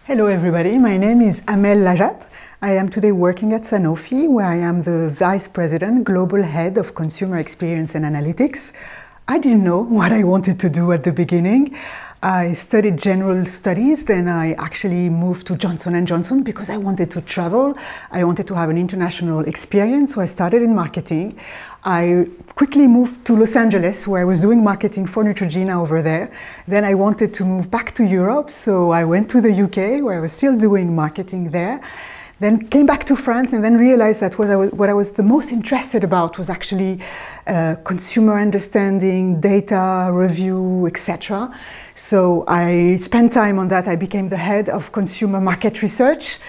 Hello everybody, my name is Amel Lageat. I am today working at Sanofi, where I am the Vice President, Global Head of Consumer Experience and Analytics. I didn't know what I wanted to do at the beginning. I studied general studies, then I actually moved to Johnson & Johnson because I wanted to travel. I wanted to have an international experience, so I started in marketing. I quickly moved to Los Angeles, where I was doing marketing for Neutrogena over there. Then I wanted to move back to Europe, so I went to the UK, where I was still doing marketing there. Then came back to France and then realized that what I was the most interested about was actually consumer understanding, data, review, etc. So I spent time on that. I became the head of consumer market research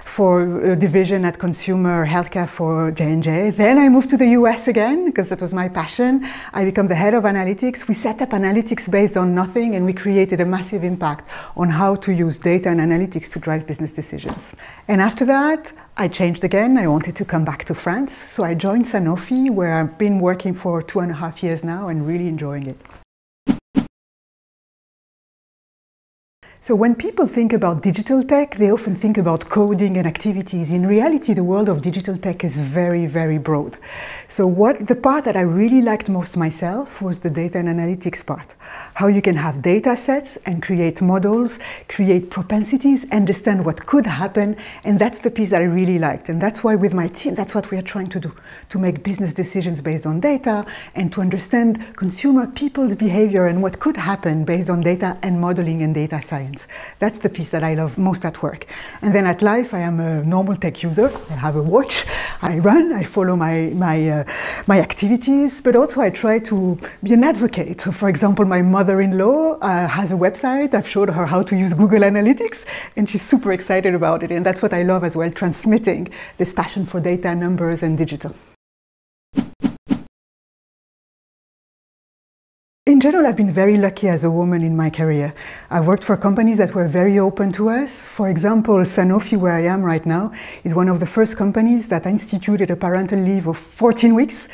for a division at consumer healthcare for J&J. Then I moved to the US again, because that was my passion. I became the head of analytics. We set up analytics based on nothing, and we created a massive impact on how to use data and analytics to drive business decisions. And after that, I changed again. I wanted to come back to France. So I joined Sanofi, where I've been working for 2.5 years now and really enjoying it. So when people think about digital tech, they often think about coding and activities. In reality, the world of digital tech is very, very broad. So the part that I really liked most myself was the data and analytics part. How you can have data sets and create models, create propensities, understand what could happen, and that's the piece that I really liked. And that's why with my team, that's what we are trying to do, to make business decisions based on data and to understand people's behavior and what could happen based on data and modeling and data science. That's the piece that I love most at work. And then at life, I am a normal tech user. I have a watch, I run, I follow my activities, but also I try to be an advocate. So for example, my mother-in-law has a website. I've showed her how to use Google Analytics, and she's super excited about it. And that's what I love as well, transmitting this passion for data, numbers, and digital. In general, I've been very lucky as a woman in my career. I've worked for companies that were very open to us. For example, Sanofi, where I am right now, is one of the first companies that instituted a parental leave of 14 weeks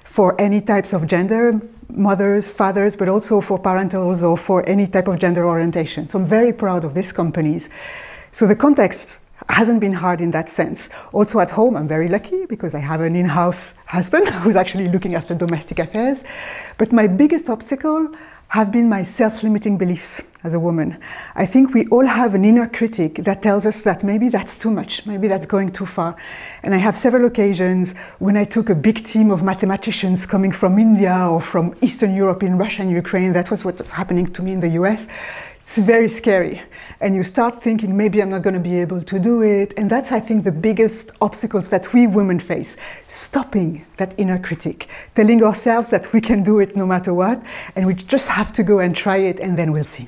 for any types of gender, mothers, fathers, but also for parentals or for any type of gender orientation. So I'm very proud of these companies. So the context hasn't been hard in that sense. Also at home, I'm very lucky because I have an in-house husband who's actually looking after domestic affairs. But my biggest obstacle have been my self-limiting beliefs as a woman. I think we all have an inner critic that tells us that maybe that's too much, maybe that's going too far. And I have several occasions when I took a big team of mathematicians coming from India or from Eastern Europe, in Russia and Ukraine. That was what was happening to me in the US. It's very scary. And you start thinking, maybe I'm not going to be able to do it. And that's, I think, the biggest obstacles that we women face. Stopping that inner critic, telling ourselves that we can do it no matter what, and we just have to go and try it, and then we'll see.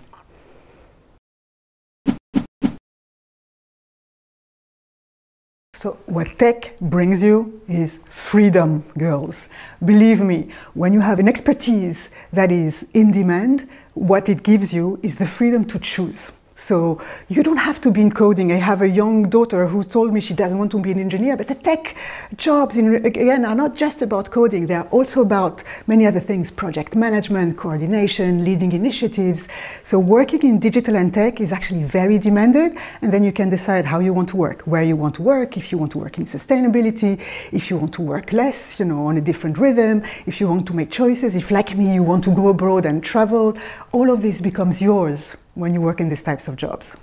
So what tech brings you is freedom, girls. Believe me, when you have an expertise that is in demand, what it gives you is the freedom to choose. So you don't have to be in coding. I have a young daughter who told me she doesn't want to be an engineer, but the tech jobs, again, are not just about coding. They're also about many other things: project management, coordination, leading initiatives. So working in digital and tech is actually very demanded, and then you can decide how you want to work, where you want to work, if you want to work in sustainability, if you want to work less, on a different rhythm, if you want to make choices, if like me, you want to go abroad and travel. All of this becomes yours when you work in these types of jobs.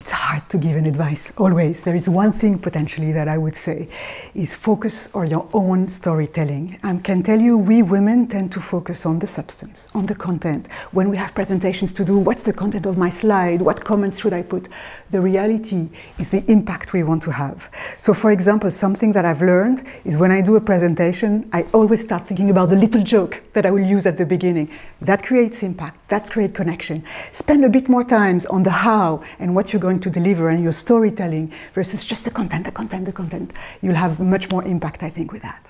It's hard to give an advice, always. There is one thing potentially that I would say is focus on your own storytelling. I can tell you, we women tend to focus on the substance, on the content. When we have presentations to do, what's the content of my slide? What comments should I put? The reality is the impact we want to have. So for example, something that I've learned is when I do a presentation, I always start thinking about the little joke that I will use at the beginning. That creates impact, that creates connection. Spend a bit more time on the how and what you're going to deliver and your storytelling versus just the content. You'll have much more impact, I think, with that.